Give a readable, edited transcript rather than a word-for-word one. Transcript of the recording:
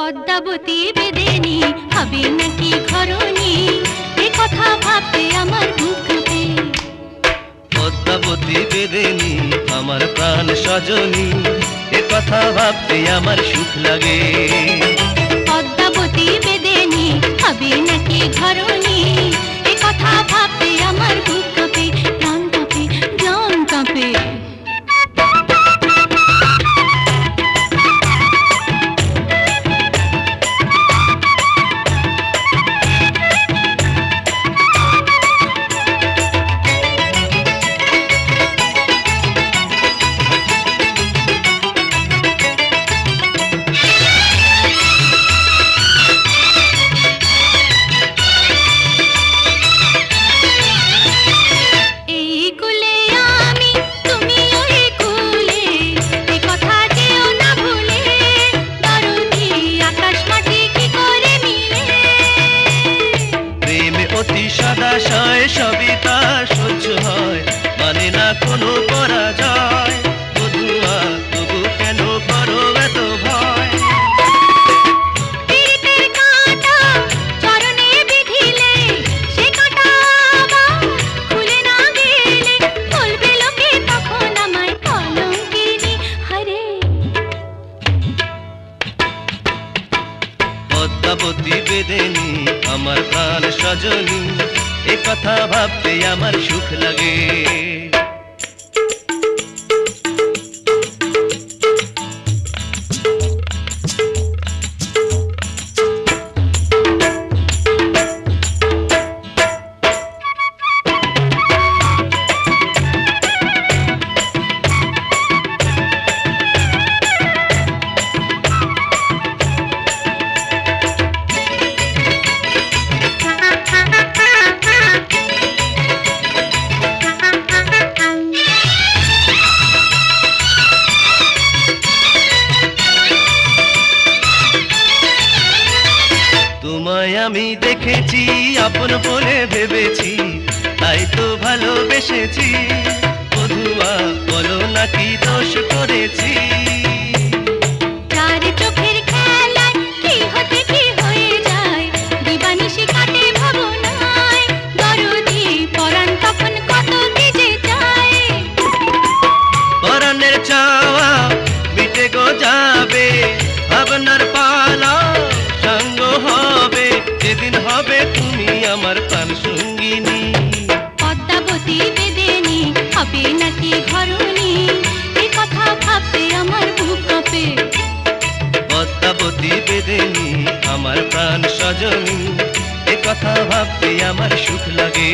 পদ্মাবতী বেদেনি হবে নাকি ঘরণী, এ কথা ভাবতে আমার বুক কাঁপে। পদ্মাবতী বেদেনি আমার প্রাণ সজনী, এ কথা ভাবতে আমার সুখ লাগে। পদ্মাবতী বেদেনি হবে নাকি ঘরণী, এ কথা ভাবতে আমার বুক কাঁপে, প্রাণ কাঁপে, জান কাঁপে। সদাশয় সবই তার সহ্য হয়, মানে না কোনো পরাজয়। বধুয়া তবু কেন করো এত ভয়? পদ্মাবতী বেদেনি আমার প্রাণ সজনী, এ কথা ভাবতে আমার সুখ লাগে। তোমায় আমি দেখেছি, আপন বলে ভেবেছি, তাই তো ভালোবেসেছি। বধুয়া বলো নাকি দোষ করেছি? তার চোখের খেলায় কি হতে কি হয়ে যায়, দিবানিশি কাটে ভাবনায়। দরদি পরাণ তখন কত কি যে চায়। পরাণের চাওয়া মিটে গো যাবে, ভাবনার পালা সঙ্গ হবে, যেদিন হবে তুমি আমার প্রাণ সঙ্গিনী। পদ্মাবতী বেদেনি হবে নাকি ঘরণী, এ কথা ভাবতে আমার বুক কাঁপে। পদ্মাবতী বেদেনি আমার প্রাণ সজনী, এ কথা ভাবতে আমার সুখ লাগে।